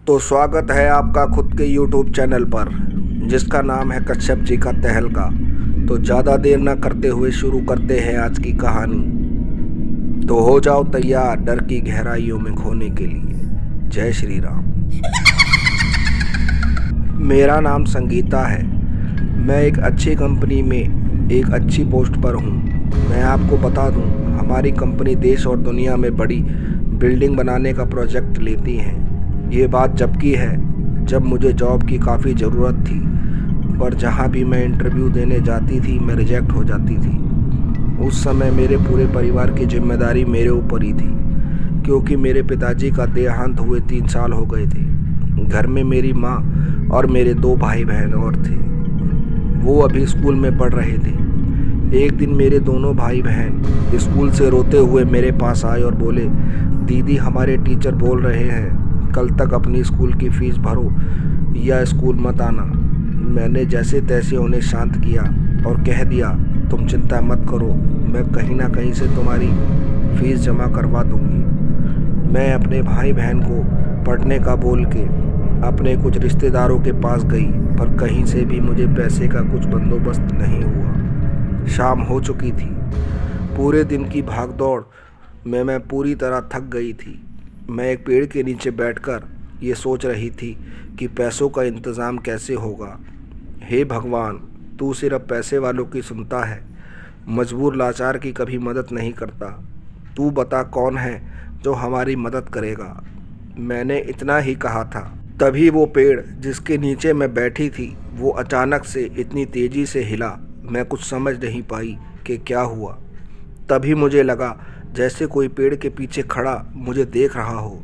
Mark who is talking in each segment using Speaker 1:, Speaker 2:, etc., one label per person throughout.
Speaker 1: तो स्वागत है आपका खुद के YouTube चैनल पर, जिसका नाम है कश्यप जी का तहलका। तो ज़्यादा देर न करते हुए शुरू करते हैं आज की कहानी। तो हो जाओ तैयार डर की गहराइयों में खोने के लिए। जय श्री राम। मेरा नाम संगीता है। मैं एक अच्छी कंपनी में एक अच्छी पोस्ट पर हूँ। मैं आपको बता दूँ, हमारी कंपनी देश और दुनिया में बड़ी बिल्डिंग बनाने का प्रोजेक्ट लेती है। ये बात जब की है जब मुझे जॉब की काफ़ी ज़रूरत थी, पर जहाँ भी मैं इंटरव्यू देने जाती थी मैं रिजेक्ट हो जाती थी। उस समय मेरे पूरे परिवार की जिम्मेदारी मेरे ऊपर ही थी, क्योंकि मेरे पिताजी का देहांत हुए 3 साल हो गए थे। घर में मेरी माँ और मेरे 2 भाई बहन और थे। वो अभी स्कूल में पढ़ रहे थे। एक दिन मेरे दोनों भाई बहन स्कूल से रोते हुए मेरे पास आए और बोले, दीदी हमारे टीचर बोल रहे हैं कल तक अपनी स्कूल की फ़ीस भरो या स्कूल मत आना। मैंने जैसे तैसे उन्हें शांत किया और कह दिया, तुम चिंता मत करो, मैं कहीं ना कहीं से तुम्हारी फ़ीस जमा करवा दूंगी। मैं अपने भाई बहन को पढ़ने का बोल के अपने कुछ रिश्तेदारों के पास गई, पर कहीं से भी मुझे पैसे का कुछ बंदोबस्त नहीं हुआ। शाम हो चुकी थी। पूरे दिन की भागदौड़ में मैं पूरी तरह थक गई थी। मैं एक पेड़ के नीचे बैठकर ये सोच रही थी कि पैसों का इंतज़ाम कैसे होगा। हे भगवान, तू सिर्फ पैसे वालों की सुनता है, मजबूर लाचार की कभी मदद नहीं करता। तू बता कौन है जो हमारी मदद करेगा। मैंने इतना ही कहा था, तभी वो पेड़ जिसके नीचे मैं बैठी थी वो अचानक से इतनी तेज़ी से हिला। मैं कुछ समझ नहीं पाई कि क्या हुआ। तभी मुझे लगा जैसे कोई पेड़ के पीछे खड़ा मुझे देख रहा हो।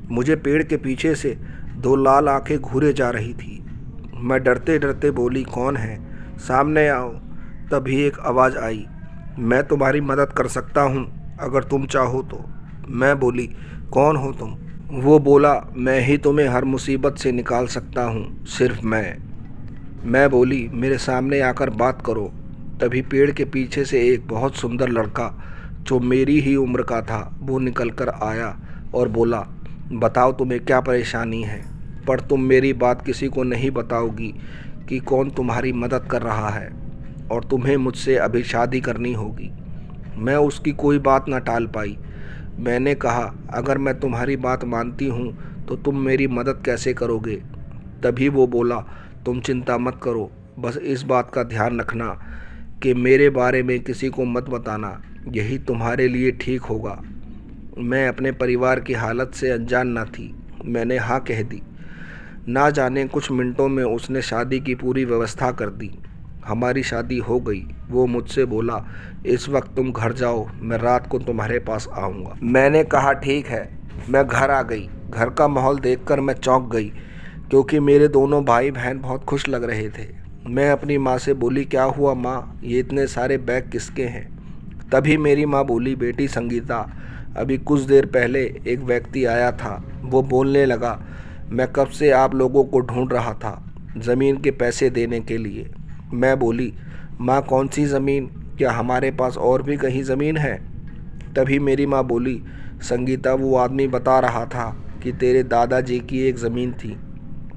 Speaker 1: मुझे पेड़ के पीछे से 2 लाल आंखें घूरे जा रही थी। मैं डरते डरते बोली, कौन है, सामने आओ। तभी एक आवाज़ आई, मैं तुम्हारी मदद कर सकता हूँ अगर तुम चाहो तो। मैं बोली, कौन हो तुम? वो बोला, मैं ही तुम्हें हर मुसीबत से निकाल सकता हूँ, सिर्फ मैं बोली, मेरे सामने आकर बात करो। तभी पेड़ के पीछे से एक बहुत सुंदर लड़का जो मेरी ही उम्र का था वो निकल कर आया और बोला, बताओ तुम्हें क्या परेशानी है, पर तुम मेरी बात किसी को नहीं बताओगी कि कौन तुम्हारी मदद कर रहा है, और तुम्हें मुझसे अभी शादी करनी होगी। मैं उसकी कोई बात ना टाल पाई। मैंने कहा, अगर मैं तुम्हारी बात मानती हूँ तो तुम मेरी मदद कैसे करोगे? तभी वो बोला, तुम चिंता मत करो, बस इस बात का ध्यान रखना कि मेरे बारे में किसी को मत बताना, यही तुम्हारे लिए ठीक होगा। मैं अपने परिवार की हालत से अनजान न थी। मैंने हाँ कह दी। ना जाने कुछ मिनटों में उसने शादी की पूरी व्यवस्था कर दी। हमारी शादी हो गई। वो मुझसे बोला, इस वक्त तुम घर जाओ, मैं रात को तुम्हारे पास आऊँगा। मैंने कहा ठीक है। मैं घर आ गई। घर का माहौल देखकर मैं चौंक गई, क्योंकि मेरे दोनों भाई बहन बहुत खुश लग रहे थे। मैं अपनी माँ से बोली, क्या हुआ माँ, ये इतने सारे बैग किसके हैं? तभी मेरी माँ बोली, बेटी संगीता, अभी कुछ देर पहले एक व्यक्ति आया था। वो बोलने लगा, मैं कब से आप लोगों को ढूंढ रहा था ज़मीन के पैसे देने के लिए। मैं बोली, माँ कौन सी ज़मीन, क्या हमारे पास और भी कहीं ज़मीन है? तभी मेरी माँ बोली, संगीता वो आदमी बता रहा था कि तेरे दादाजी की एक ज़मीन थी,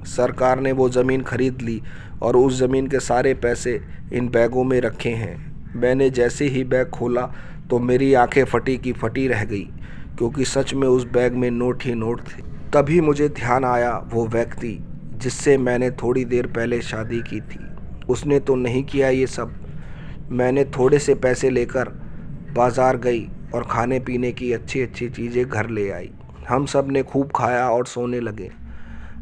Speaker 1: सरकार ने वो ज़मीन खरीद ली और उस ज़मीन के सारे पैसे इन बैगों में रखे हैं। मैंने जैसे ही बैग खोला तो मेरी आंखें फटी की फटी रह गई, क्योंकि सच में उस बैग में नोट ही नोट थे। तभी मुझे ध्यान आया, वो व्यक्ति जिससे मैंने थोड़ी देर पहले शादी की थी, उसने तो नहीं किया ये सब। मैंने थोड़े से पैसे लेकर बाज़ार गई और खाने पीने की अच्छी अच्छी चीज़ें घर ले आई। हम सब ने खूब खाया और सोने लगे।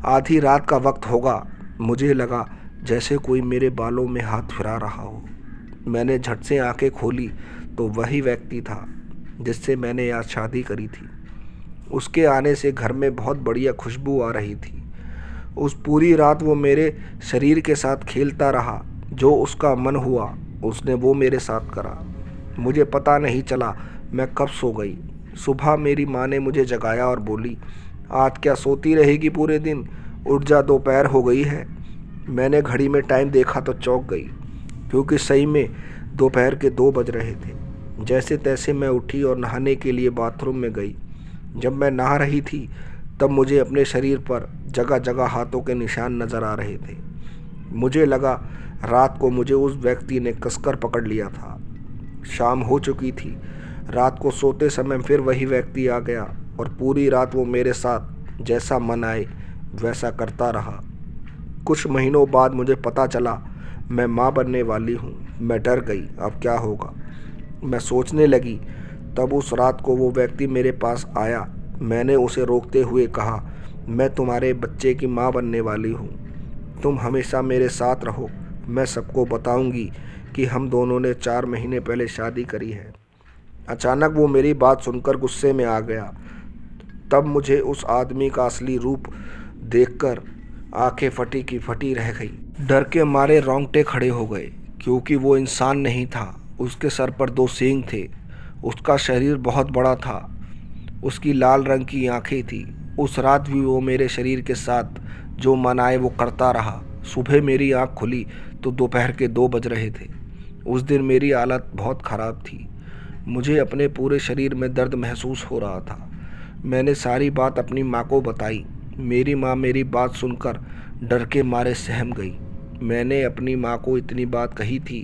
Speaker 1: आधी रात का वक्त होगा। मुझे लगा जैसे कोई मेरे बालों में हाथ फिरा रहा हो। मैंने झट से आंखें खोली तो वही व्यक्ति था जिससे मैंने आज शादी करी थी। उसके आने से घर में बहुत बढ़िया खुशबू आ रही थी। उस पूरी रात वो मेरे शरीर के साथ खेलता रहा। जो उसका मन हुआ उसने वो मेरे साथ करा। मुझे पता नहीं चला मैं कब सो गई। सुबह मेरी माँ ने मुझे जगाया और बोली, आज क्या सोती रहेगी पूरे दिन, उठ जा, दोपहर हो गई है। मैंने घड़ी में टाइम देखा तो चौंक गई, क्योंकि सही में दोपहर के 2 बज रहे थे। जैसे तैसे मैं उठी और नहाने के लिए बाथरूम में गई। जब मैं नहा रही थी तब मुझे अपने शरीर पर जगह जगह हाथों के निशान नज़र आ रहे थे। मुझे लगा रात को मुझे उस व्यक्ति ने कसकर पकड़ लिया था। शाम हो चुकी थी। रात को सोते समय फिर वही व्यक्ति आ गया और पूरी रात वो मेरे साथ जैसा मन आए वैसा करता रहा। कुछ महीनों बाद मुझे पता चला मैं माँ बनने वाली हूँ। मैं डर गई, अब क्या होगा। मैं सोचने लगी। तब उस रात को वो व्यक्ति मेरे पास आया। मैंने उसे रोकते हुए कहा, मैं तुम्हारे बच्चे की माँ बनने वाली हूँ, तुम हमेशा मेरे साथ रहो। मैं सबको बताऊंगी कि हम दोनों ने 4 महीने पहले शादी करी है। अचानक वो मेरी बात सुनकर गुस्से में आ गया। तब मुझे उस आदमी का असली रूप देखकर आंखें फटी की फटी रह गई। डर के मारे रोंगटे खड़े हो गए, क्योंकि वो इंसान नहीं था। उसके सर पर 2 सींग थे। उसका शरीर बहुत बड़ा था। उसकी लाल रंग की आंखें थी। उस रात भी वो मेरे शरीर के साथ जो मन आए वो करता रहा। सुबह मेरी आंख खुली तो दोपहर के 2 बज रहे थे। उस दिन मेरी हालत बहुत ख़राब थी। मुझे अपने पूरे शरीर में दर्द महसूस हो रहा था। मैंने सारी बात अपनी माँ को बताई। मेरी माँ मेरी बात सुनकर डर के मारे सहम गई। मैंने अपनी माँ को इतनी बात कही थी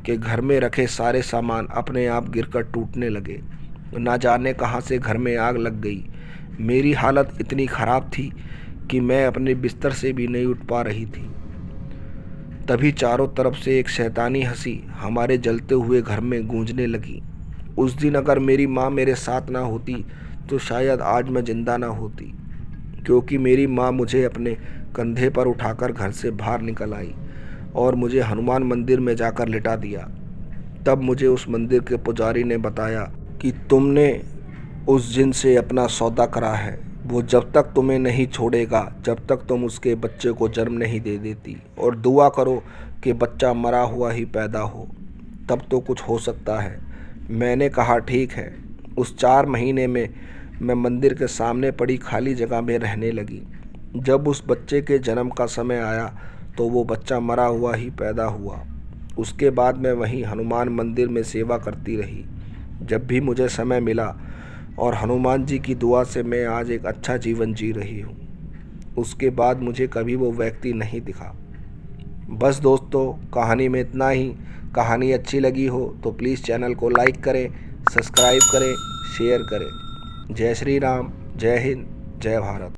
Speaker 1: कि घर में रखे सारे सामान अपने आप गिरकर टूटने लगे। ना जाने कहाँ से घर में आग लग गई। मेरी हालत इतनी ख़राब थी कि मैं अपने बिस्तर से भी नहीं उठ पा रही थी। तभी चारों तरफ से एक शैतानी हंसी हमारे जलते हुए घर में गूंजने लगी। उस दिन अगर मेरी माँ मेरे साथ ना होती तो शायद आज मैं जिंदा ना होती, क्योंकि मेरी माँ मुझे अपने कंधे पर उठाकर घर से बाहर निकल आई और मुझे हनुमान मंदिर में जाकर लिटा दिया। तब मुझे उस मंदिर के पुजारी ने बताया कि तुमने उस जिन से अपना सौदा करा है। वो जब तक तुम्हें नहीं छोड़ेगा जब तक तुम उसके बच्चे को जन्म नहीं दे देती, और दुआ करो कि बच्चा मरा हुआ ही पैदा हो, तब तो कुछ हो सकता है। मैंने कहा ठीक है। उस 4 महीने में मैं मंदिर के सामने पड़ी खाली जगह में रहने लगी। जब उस बच्चे के जन्म का समय आया तो वो बच्चा मरा हुआ ही पैदा हुआ। उसके बाद मैं वहीं हनुमान मंदिर में सेवा करती रही जब भी मुझे समय मिला, और हनुमान जी की दुआ से मैं आज एक अच्छा जीवन जी रही हूँ। उसके बाद मुझे कभी वो व्यक्ति नहीं दिखा। बस दोस्तों, कहानी में इतना ही। कहानी अच्छी लगी हो तो प्लीज़ चैनल को लाइक करें, सब्सक्राइब करें, शेयर करें। जय श्री राम, जय हिंद, जय भारत।